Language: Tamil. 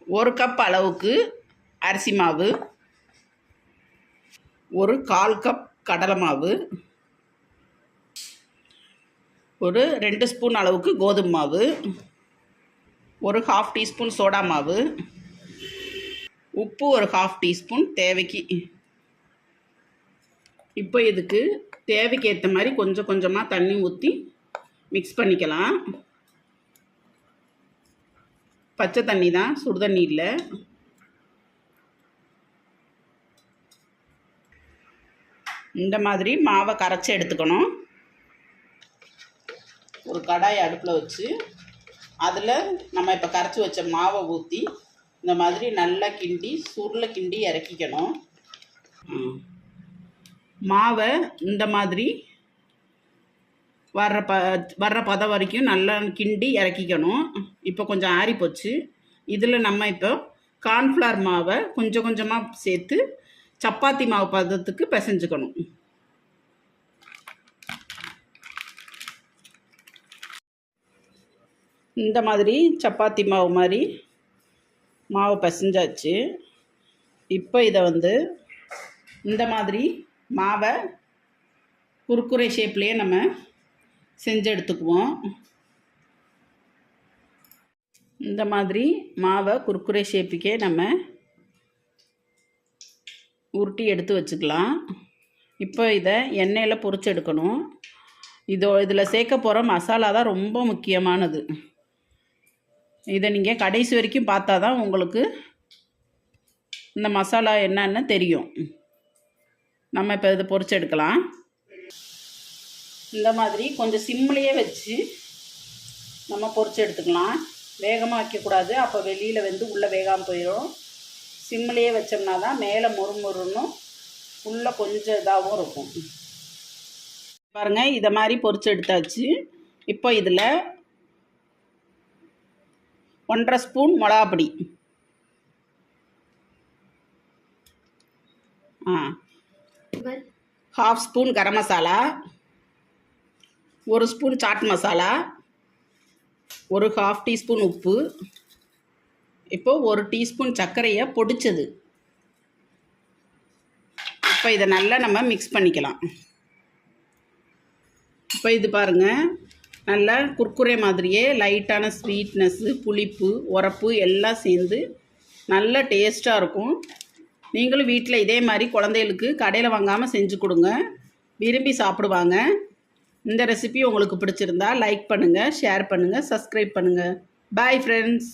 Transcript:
1 கப் அளவுக்கு அரிசி மாவு, 1/4 கப் கடலை மாவு, ஒரு 2 ஸ்பூன் அளவுக்கு கோதுமை மாவு, ஒரு 1/2 டீஸ்பூன் சோடா மாவு, உப்பு ஒரு 1/2 டீஸ்பூன் தேவைக்கு. இப்போ இதுக்கு தேவைக்கு ஏற்ற மாதிரி கொஞ்சம் கொஞ்சமாக தண்ணி ஊற்றி மிக்ஸ் பண்ணிக்கலாம். பச்சை தண்ணி தான், சுடு தண்ணி இல்லை. இந்த மாதிரி மாவை கரைச்சி எடுத்துக்கணும். ஒரு கடாய் அடுப்பில் வச்சு அதில் நம்ம இப்போ கரைச்சி வச்ச மாவை ஊற்றி இந்த மாதிரி நல்லா கிண்டி சுருளை கிண்டி இறக்கிக்கணும். மாவை இந்த மாதிரி வர்ற பதம் வரைக்கும் நல்லா கிண்டி இறக்கிக்கணும். இப்போ கொஞ்சம் ஆறி போச்சு. இதில் நம்ம இப்போ கார்ன்ஃப்ளவர் மாவை கொஞ்சம் கொஞ்சமாக சேர்த்து சப்பாத்தி மாவு பதத்துக்கு பிசைஞ்சுக்கணும். இந்த மாதிரி சப்பாத்தி மாவு மாதிரி மாவை பிசைஞ்சாச்சு. இப்போ இதை இந்த மாதிரி மாவை குர்குரே ஷேப்லேயே நம்ம செஞ்சு எடுத்துக்குவோம். இந்த மாதிரி மாவை குர்குரே ஷேப்புக்கே நம்ம உருட்டி எடுத்து வச்சுக்கலாம். இப்போ இதை எண்ணெயில் பொரிச்சு எடுக்கணும். இதில் சேர்க்க போகிற மசாலா தான் ரொம்ப முக்கியமானது. இதை நீங்கள் கடைசி வரைக்கும் பார்த்தா தான் உங்களுக்கு இந்த மசாலா என்னன்னு தெரியும். நம்ம இப்போ இதை பொரிச்சு எடுக்கலாம். இந்த மாதிரி கொஞ்சம் சிம்லேயே வச்சு நம்ம பொரிச்சு எடுத்துக்கலாம். வேகமாக வைக்கக்கூடாது, அப்போ வெளியில் உள்ளே வேகாமல் போயிடும். சிம்லேயே வச்சோம்னா தான் மேலே மொறுமொறுன்னும் உள்ளே கொஞ்சம் இதாகவும் இருக்கும். பாருங்கள், இதை மாதிரி பொரிச்சு எடுத்தாச்சு. இப்போ இதில் 1.5 spoon மிளகாப்பொடி, 1/2 spoon garam masala, 1 spoon chat masala, ஒரு 1/2 டீஸ்பூன் உப்பு, இப்போ 1 டீஸ்பூன் சர்க்கரையை பொடிச்சது. இப்போ இதை நல்லா நம்ம மிக்ஸ் பண்ணிக்கலாம். இப்போ இது பாருங்கள், நல்லா குர்குரே மாதிரியே லைட்டான ஸ்வீட்னஸ்ஸு, புளிப்பு, உரப்பு எல்லாம் சேர்ந்து நல்ல டேஸ்ட்டாக இருக்கும். நீங்களும் வீட்டில் இதே மாதிரி குழந்தைகளுக்கு கடையில் வாங்காமல் செஞ்சு கொடுங்க, விரும்பி சாப்பிடுவாங்க. இந்த ரெசிபி உங்களுக்கு பிடிச்சிருந்தா லைக் பண்ணுங்கள், ஷேர் பண்ணுங்கள், சப்ஸ்கிரைப் பண்ணுங்கள். Bye friends.